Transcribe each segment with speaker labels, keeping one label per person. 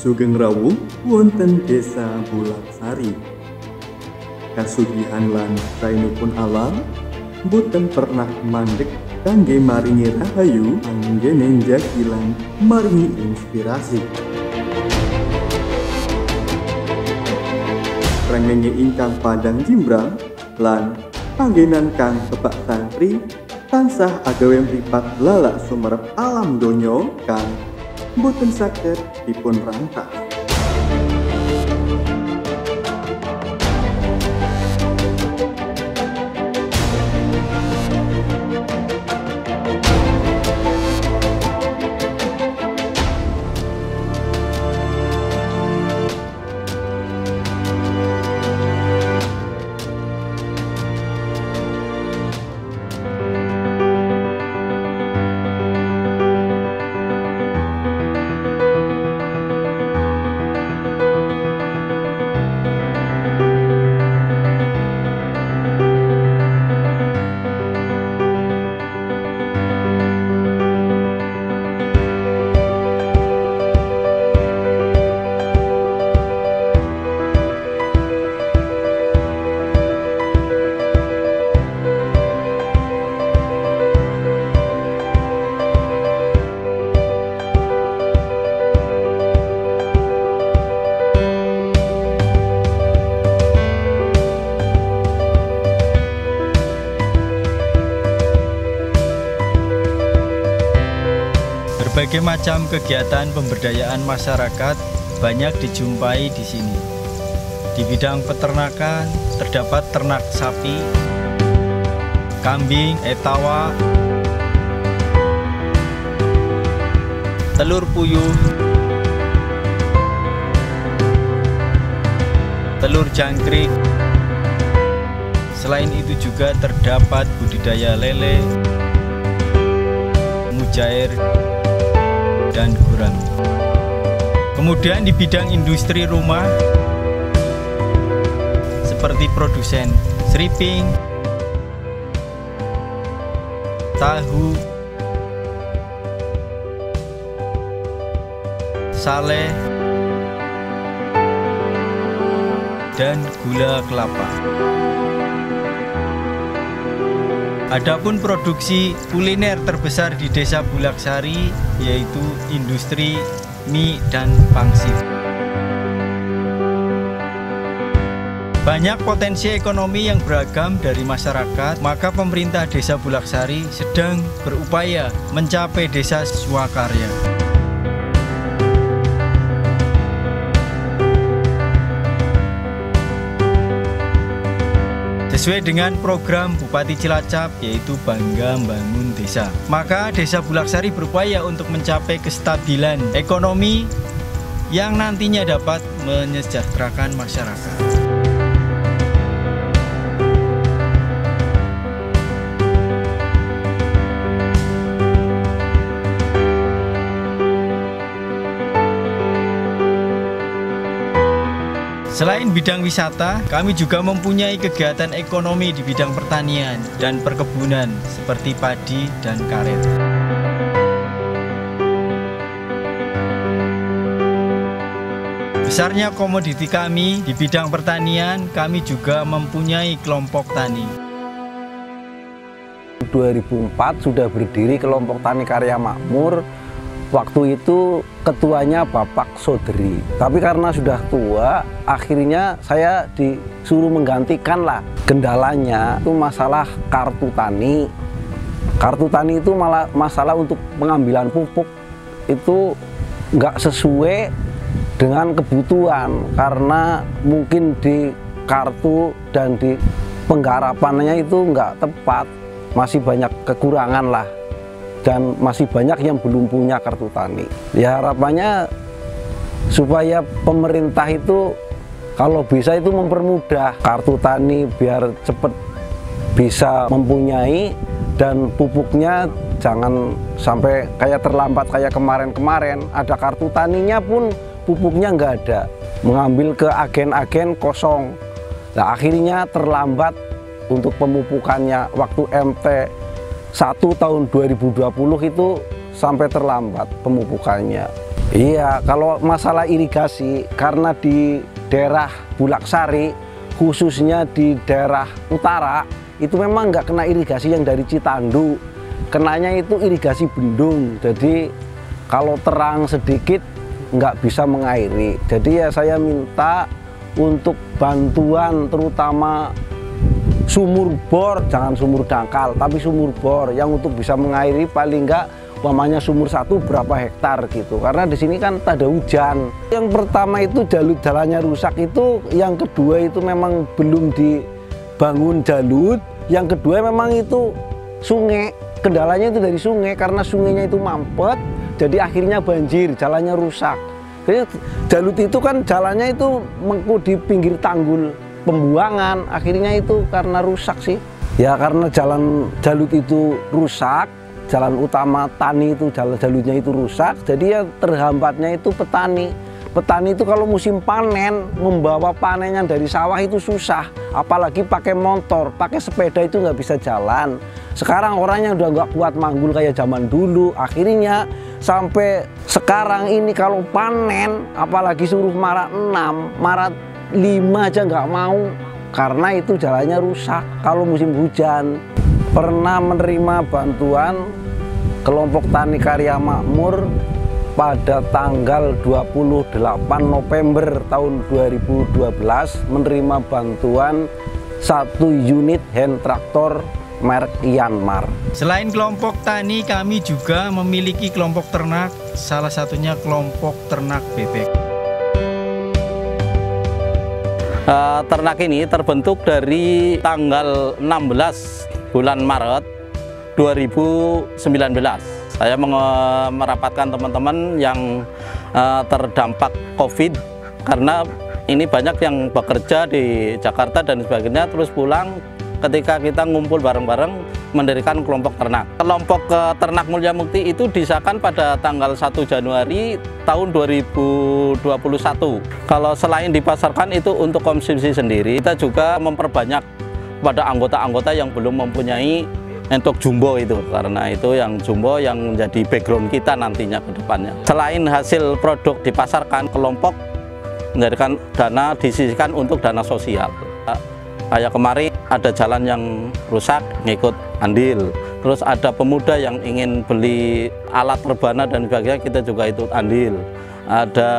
Speaker 1: Sugeng rawuh wonten Desa Bulaksari. Kasugihan lan saenipun alam boten pernah mandek kangge maringi rahayu anggene njagi lan maringi inspirasi. Rengenge ingkang padang jimbrang lan panggenan kang kebak santri tansah agawe mripat lalak sumerep alam donya kang boten saged dipun rantah.
Speaker 2: Berbagai macam kegiatan pemberdayaan masyarakat banyak dijumpai di sini. Di bidang peternakan terdapat ternak sapi, kambing, etawa, telur puyuh, telur jangkrik. Selain itu juga terdapat budidaya lele, mujair, dan gurami. Kemudian di bidang industri rumah seperti produsen seriping, tahu, sale, dan gula kelapa. Adapun produksi kuliner terbesar di Desa Bulaksari yaitu industri mie dan pangsit. Banyak potensi ekonomi yang beragam dari masyarakat, maka pemerintah Desa Bulaksari sedang berupaya mencapai desa swakarya. Sesuai dengan program Bupati Cilacap yaitu Bangga Membangun Desa. Maka Desa Bulaksari berupaya untuk mencapai kestabilan ekonomi yang nantinya dapat menyejahterakan masyarakat. Selain bidang wisata, kami juga mempunyai kegiatan ekonomi di bidang pertanian dan perkebunan seperti padi dan karet. Besarnya komoditi kami di bidang pertanian, kami juga mempunyai kelompok tani.
Speaker 3: 2004 sudah berdiri kelompok tani karya makmur. Waktu itu ketuanya Bapak Sodri, tapi karena sudah tua, akhirnya saya disuruh menggantikan lah. Kendalanya itu masalah kartu tani. Kartu tani itu malah masalah untuk pengambilan pupuk itu nggak sesuai dengan kebutuhan, karena mungkin di kartu dan di penggarapannya itu nggak tepat, masih banyak kekurangan lah. Dan masih banyak yang belum punya kartu tani. Ya harapannya supaya pemerintah itu kalau bisa itu mempermudah kartu tani biar cepat bisa mempunyai, dan pupuknya jangan sampai kayak terlambat kayak kemarin-kemarin. Ada kartu taninya pun pupuknya nggak ada, mengambil ke agen-agen kosong. Nah akhirnya terlambat untuk pemupukannya. Waktu MT 1 tahun 2020 itu sampai terlambat pemupukannya. Iya, kalau masalah irigasi, karena di daerah Bulaksari, khususnya di daerah utara, itu memang nggak kena irigasi yang dari Citandu. Kenanya itu irigasi bendung, jadi kalau terang sedikit nggak bisa mengairi. Jadi ya saya minta untuk bantuan, terutama sumur bor, jangan sumur dangkal, tapi sumur bor yang untuk bisa mengairi paling nggak umpamanya sumur satu berapa hektar gitu, karena di sini kan tak ada hujan. Yang pertama itu jalannya rusak, itu yang kedua itu memang belum dibangun jalur, yang kedua memang itu sungai, kendalanya itu dari sungai, karena sungainya itu mampet, jadi akhirnya banjir, jalannya rusak. Jadi jalur itu kan jalannya itu mengku di pinggir tanggul pembuangan, akhirnya itu karena rusak sih. Ya karena jalur itu rusak, jalan utama tani itu jalurnya itu rusak, jadi ya terhambatnya itu petani. Petani itu kalau musim panen, membawa panennya dari sawah itu susah, apalagi pakai motor, pakai sepeda itu nggak bisa jalan. Sekarang orangnya udah nggak kuat manggul kayak zaman dulu, akhirnya sampai sekarang ini kalau panen, apalagi suruh marat 6, marat 5 aja nggak mau, karena itu jalannya rusak kalau musim hujan. Pernah menerima bantuan kelompok Tani Karya Makmur pada tanggal 28 November tahun 2012 menerima bantuan 1 unit hand traktor merek Yanmar.
Speaker 2: Selain kelompok tani, kami juga memiliki kelompok ternak, salah satunya kelompok ternak bebek.
Speaker 4: Ternak ini terbentuk dari tanggal 16 bulan Maret 2019. Saya merapatkan teman-teman yang terdampak COVID, karena ini banyak yang bekerja di Jakarta dan sebagainya, terus pulang. Ketika kita ngumpul bareng-bareng mendirikan kelompok ternak. Kelompok ternak Mulya Mukti itu disahkan pada tanggal 1 Januari tahun 2021. Kalau selain dipasarkan itu untuk konsumsi sendiri, kita juga memperbanyak pada anggota-anggota yang belum mempunyai entok jumbo itu, karena itu yang jumbo yang menjadi background kita nantinya ke depannya. Selain hasil produk dipasarkan, kelompok mendirikan dana, disisihkan untuk dana sosial. Kayak kemarin ada jalan yang rusak, ngikut andil. Terus ada pemuda yang ingin beli alat rebana dan sebagainya, kita juga ikut andil. Ada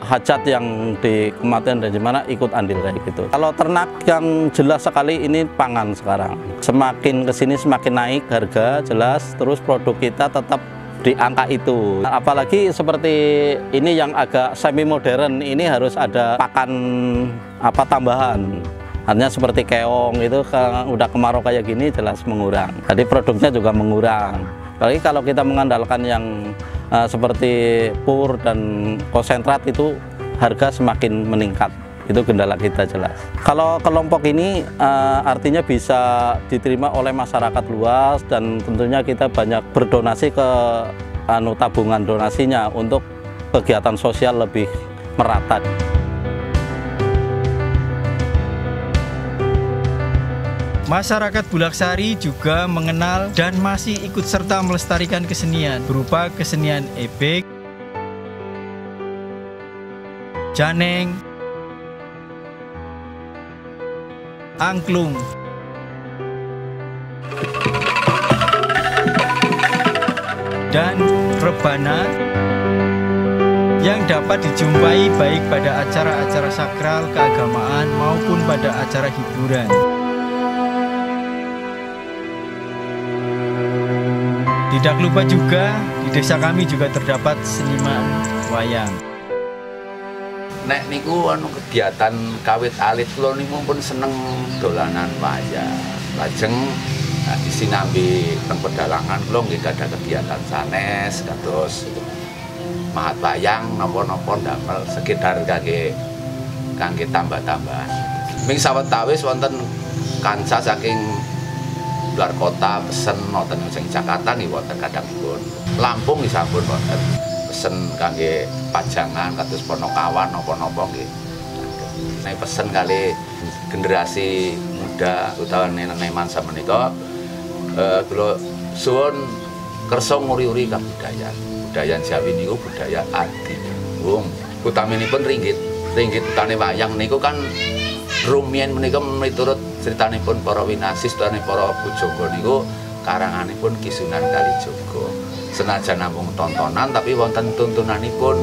Speaker 4: hajat yang di kematian dan gimana, ikut andil kayak gitu. Kalau ternak yang jelas sekali ini pangan sekarang. Semakin kesini semakin naik harga jelas, terus produk kita tetap di angka itu. Apalagi seperti ini yang agak semi modern, ini harus ada pakan tambahan. Artinya seperti keong itu udah kemarau kayak gini jelas mengurang. Jadi produknya juga mengurang. Apalagi kalau kita mengandalkan yang seperti pur dan konsentrat, itu harga semakin meningkat. Itu kendala kita jelas. Kalau kelompok ini artinya bisa diterima oleh masyarakat luas, dan tentunya kita banyak berdonasi ke tabungan donasinya untuk kegiatan sosial lebih merata.
Speaker 2: Masyarakat Bulaksari juga mengenal dan masih ikut serta melestarikan kesenian berupa kesenian ebek, janeng, angklung, dan rebana yang dapat dijumpai baik pada acara-acara sakral keagamaan maupun pada acara hiburan. Tidak lupa juga, di desa kami juga terdapat seniman wayang.
Speaker 5: Nek niku kegiatan kawit alit kula niku pun seneng dolanan wayang. Lajeng disinambi teng pedalangan kula nggih ada kegiatan sanes kados mahat wayang napa-napa ndamel sekedar kangge tambah-tambahan. Ming sawetawis wonten kanca saking luar kota pesen wonten sing Jakarta nggih wonten kadangipun. Lampung nggih sampun wonten pesen kangge pajangan kados Ponokawan napa-napa nggih. Nek pesen kali generasi muda utawa nenek-nenek samenika kula suwun kersa nguri-uri kabudayaan. kebudayaan Jawi niku budaya adiluhung. Utaminipun ringgit utane wayang niku kan rumiyin menika miturut critanipun para winasis utawi para pujangga niku karanganipun Ki Sunan Kalijaga. Senajan namung tontonan tapi wonten tuntunanipun.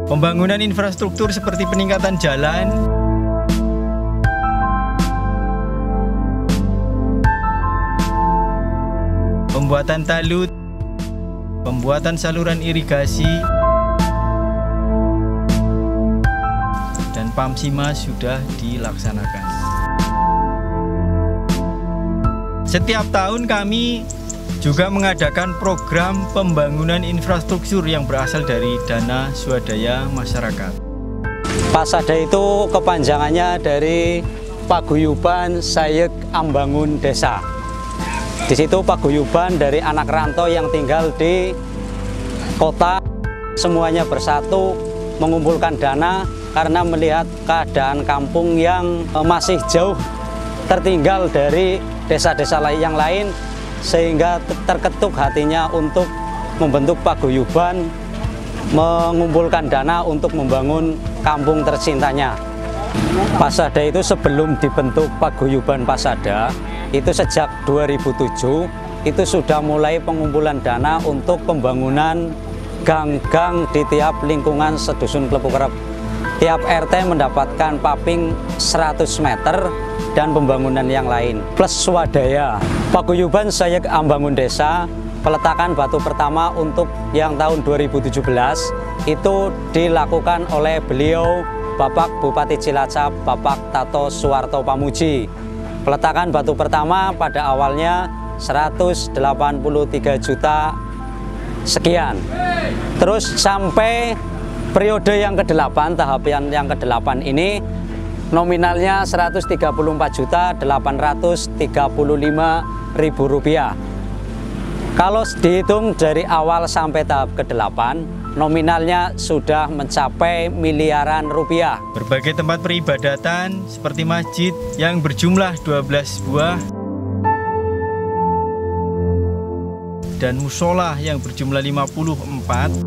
Speaker 2: Pembangunan infrastruktur seperti peningkatan jalan, pembuatan talut, pembuatan saluran irigasi, dan Pamsima sudah dilaksanakan. Setiap tahun kami juga mengadakan program pembangunan infrastruktur yang berasal dari dana swadaya masyarakat.
Speaker 6: Pasada itu kepanjangannya dari Paguyuban Sayek Ambangun Desa. Di situ paguyuban dari anak rantau yang tinggal di kota semuanya bersatu mengumpulkan dana karena melihat keadaan kampung yang masih jauh tertinggal dari desa-desa yang lain, sehingga terketuk hatinya untuk membentuk paguyuban, mengumpulkan dana untuk membangun kampung tercintanya. Pasada itu sebelum dibentuk paguyuban Pasada, itu sejak 2007 itu sudah mulai pengumpulan dana untuk pembangunan gang-gang di tiap lingkungan sedusun Klepukerep. Tiap RT mendapatkan paping 100 meter dan pembangunan yang lain plus swadaya. Paguyuban Sayek Ambangun Desa, peletakan batu pertama untuk yang tahun 2017 itu dilakukan oleh beliau Bapak Bupati Cilacap, Bapak Tato Suwarto Pamuji. Peletakan batu pertama pada awalnya 183 juta sekian. Terus sampai periode yang ke-8, tahapan yang ke-8 ini nominalnya Rp134.835.000. Kalau dihitung dari awal sampai tahap ke-8, nominalnya sudah mencapai miliaran rupiah.
Speaker 2: Berbagai tempat peribadatan seperti masjid yang berjumlah 12 buah dan musola yang berjumlah 54.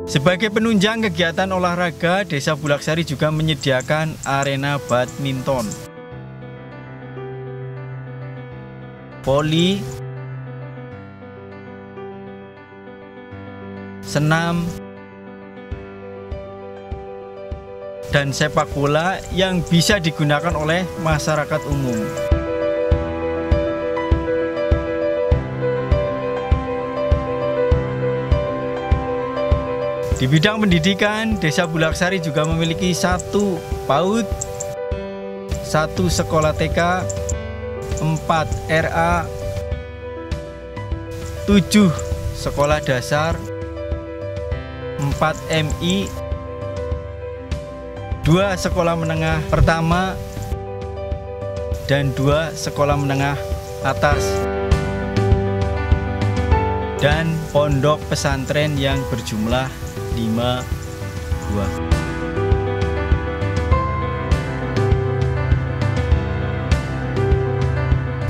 Speaker 2: Sebagai penunjang kegiatan olahraga, Desa Bulaksari juga menyediakan arena badminton, voli, senam, dan sepak bola yang bisa digunakan oleh masyarakat umum. Di bidang pendidikan, Desa Bulaksari juga memiliki 1 PAUD, 1 sekolah TK, 4 RA, 7 sekolah dasar, 4 MI, 2 sekolah menengah pertama, dan 2 sekolah menengah atas, dan pondok pesantren yang berjumlah 5 buah.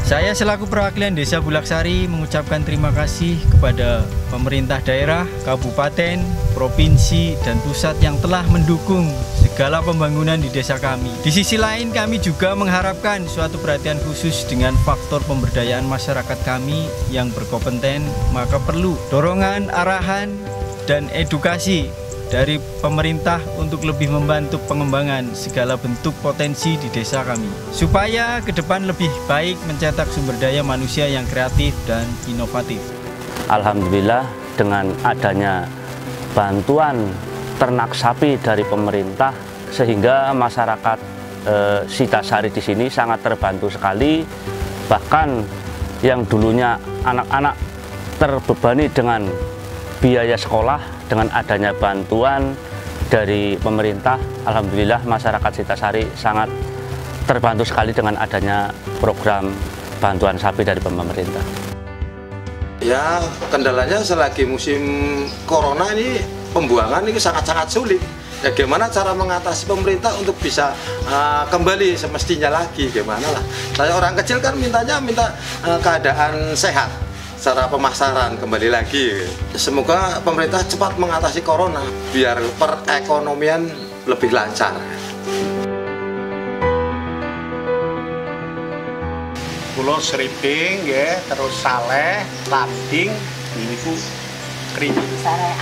Speaker 2: Saya selaku perwakilan Desa Bulaksari mengucapkan terima kasih kepada pemerintah daerah, kabupaten, provinsi, dan pusat yang telah mendukung segala pembangunan di desa kami. Di sisi lain, kami juga mengharapkan suatu perhatian khusus dengan faktor pemberdayaan masyarakat kami yang berkompeten, maka perlu dorongan, arahan, dan edukasi dari pemerintah untuk lebih membantu pengembangan segala bentuk potensi di desa kami, supaya ke depan lebih baik mencetak sumber daya manusia yang kreatif dan inovatif.
Speaker 4: Alhamdulillah dengan adanya bantuan ternak sapi dari pemerintah, sehingga masyarakat Sitasari di sini sangat terbantu sekali. Bahkan yang dulunya anak-anak terbebani dengan biaya sekolah, dengan adanya bantuan dari pemerintah, alhamdulillah masyarakat Sitasari sangat terbantu sekali dengan adanya program bantuan sapi dari pemerintah.
Speaker 7: Ya, kendalanya selagi musim corona ini pembuangan ini sangat-sangat sulit. Ya gimana cara mengatasi pemerintah untuk bisa kembali semestinya lagi, gimana lah. Saya orang kecil kan minta keadaan sehat, secara pemasaran kembali lagi. Semoga pemerintah cepat mengatasi corona biar perekonomian lebih lancar.
Speaker 8: Kulo seriping ya, terus saleh, lambing, ini ku krim,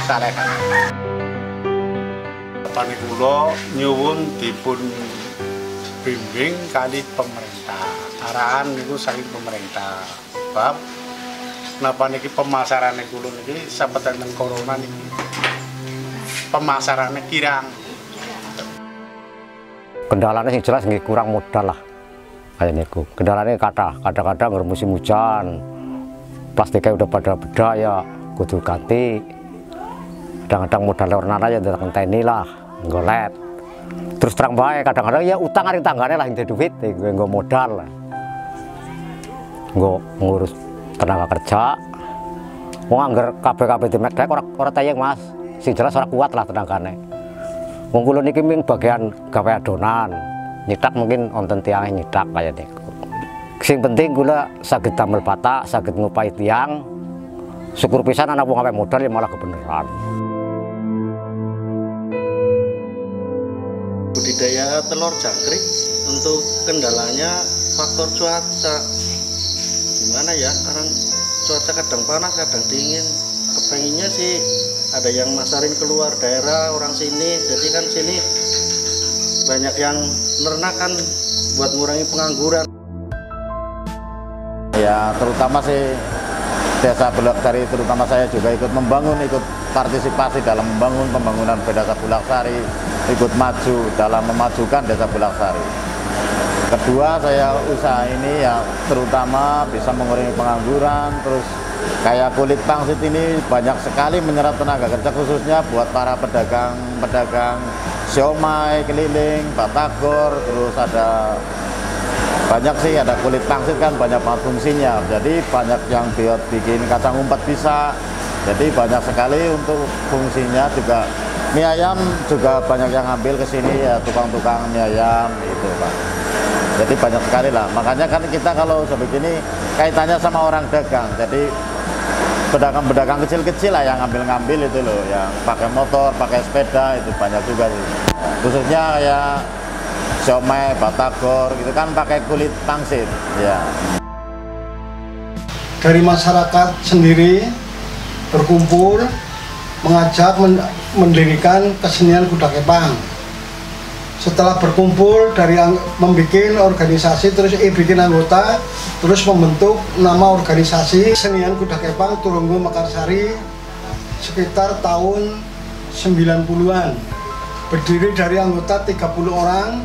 Speaker 8: saleh. Pani kulo nyuwun dipun bimbing kali pemerintah. Arahan niku saking pemerintah. Bab napa niki pemasaran kulo niki sabetan corona niki. Pemasarannya kirang.
Speaker 9: Kendalanya sing jelas nggih kurang modal lah. Kayak niku. Kendalanya kadang-kadang musim hujan. Plastiknya udah pada beda ya, kudu ganti. Kadang-kadang modal ornana ya datang teni lah, golet. Terus terang bae kadang-kadang ya utang ari tanggane lah ing duit, nggo modal lah. Nggo ngurus tenaga kerja. Wong angger kabeh-kabeh dimek dek ora tayang Mas. Sing jelas ora kuat lah tenagane. Wong kula niki ming bagian gawe adonan. Nyetak mungkin wonten tiang nyetak kaya niku. Sing penting kula saged damel batak, saged ngupahi tiang. Syukur pisan ana wong awake modal ya malah kebenaran.
Speaker 10: Budidaya telur jangkrik untuk kendalanya faktor cuaca. Gimana ya? Karena cuaca kadang panas, kadang dingin. Kepenginnya sih ada yang masarin keluar daerah orang sini, jadi kan sini banyak yang nernakan buat ngurangi pengangguran.
Speaker 11: Ya terutama sih Desa Bulaksari, terutama saya juga ikut membangun, ikut partisipasi dalam membangun pembangunan Desa Bulaksari, ikut maju dalam memajukan Desa Bulaksari. Kedua, saya usaha ini ya terutama bisa mengurangi pengangguran, terus kayak kulit pangsit ini banyak sekali menyerap tenaga kerja khususnya buat para pedagang siomay keliling, batagor, terus ada banyak sih, ada kulit pangsit kan banyak banget fungsinya. Jadi banyak yang bikin kacang umpet bisa. Jadi banyak sekali untuk fungsinya juga. Mie ayam juga banyak yang ambil ke sini ya, tukang-tukang mie ayam gitu Pak. Jadi banyak sekali lah. Makanya kan kita kalau sebegini kaitannya sama orang dagang. Jadi pedagang-pedagang kecil-kecil lah yang ngambil-ngambil itu loh, yang pakai motor, pakai sepeda itu banyak juga sih. Khususnya ya siomay, batagor gitu kan pakai kulit pangsit ya.
Speaker 12: Dari masyarakat sendiri berkumpul mengajak mendirikan kesenian kuda kepang. Setelah berkumpul dari membuat organisasi, terus bikin anggota, terus membentuk nama organisasi Kesenian Kuda Kepang Tulunggu Mekarsari sekitar tahun 90-an. Berdiri dari anggota 30 orang,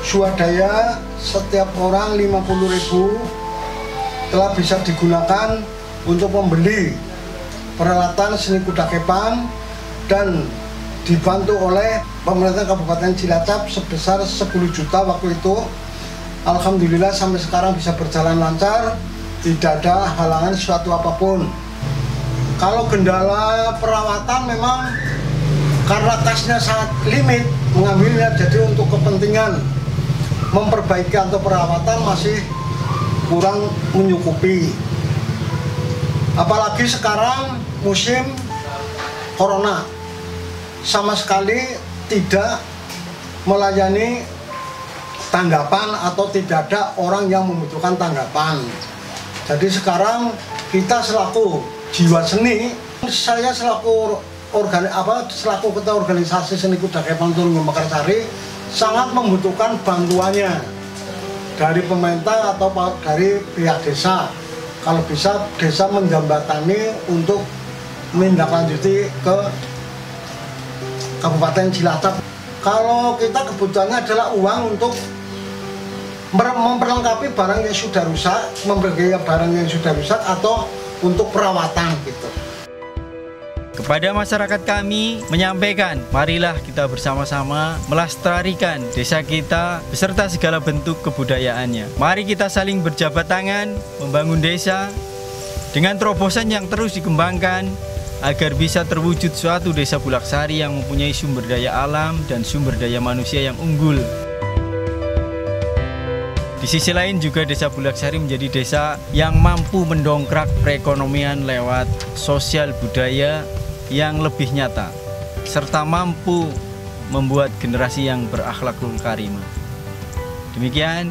Speaker 12: swadaya setiap orang 50.000 telah bisa digunakan untuk membeli peralatan seni kuda kepang dan dibantu oleh pemerintah Kabupaten Cilacap sebesar 10 juta waktu itu. Alhamdulillah sampai sekarang bisa berjalan lancar, tidak ada halangan suatu apapun. Kalau kendala perawatan memang karena kasnya sangat limit mengambilnya, jadi untuk kepentingan memperbaiki atau perawatan masih kurang menyukupi. Apalagi sekarang musim corona, sama sekali tidak melayani tanggapan atau tidak ada orang yang membutuhkan tanggapan. Jadi sekarang kita selaku jiwa seni, saya selaku ketua organisasi seni kuda kepang Tulunggu Mekarsari sangat membutuhkan bantuannya dari pemerintah atau dari pihak desa. Kalau bisa desa menjembatani untuk menindaklanjuti ke Kabupaten Cilacap. Kalau kita kebutuhannya adalah uang untuk memperlengkapi barang yang sudah rusak, memperbaiki barang yang sudah rusak, atau untuk perawatan gitu.
Speaker 2: Kepada masyarakat kami menyampaikan, marilah kita bersama-sama melestarikan desa kita beserta segala bentuk kebudayaannya. Mari kita saling berjabat tangan membangun desa dengan terobosan yang terus dikembangkan agar bisa terwujud suatu desa Bulaksari yang mempunyai sumber daya alam dan sumber daya manusia yang unggul. Di sisi lain juga desa Bulaksari menjadi desa yang mampu mendongkrak perekonomian lewat sosial budaya yang lebih nyata, serta mampu membuat generasi yang berakhlakul karimah. Demikian,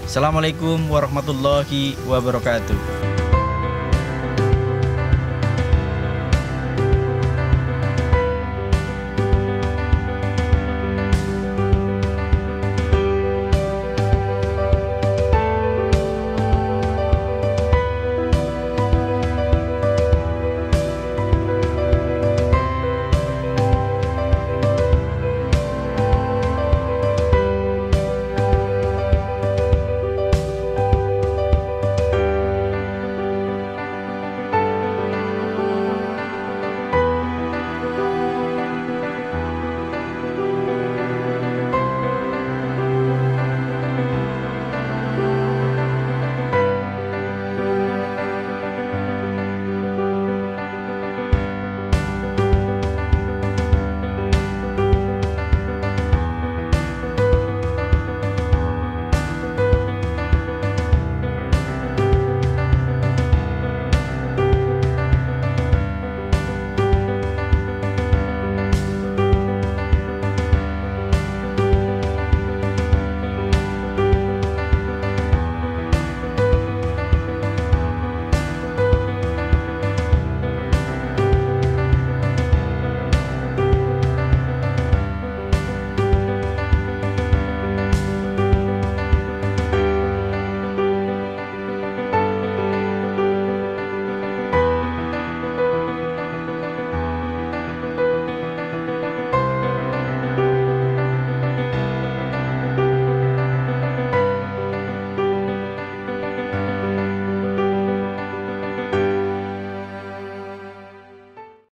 Speaker 2: Assalamualaikum warahmatullahi wabarakatuh.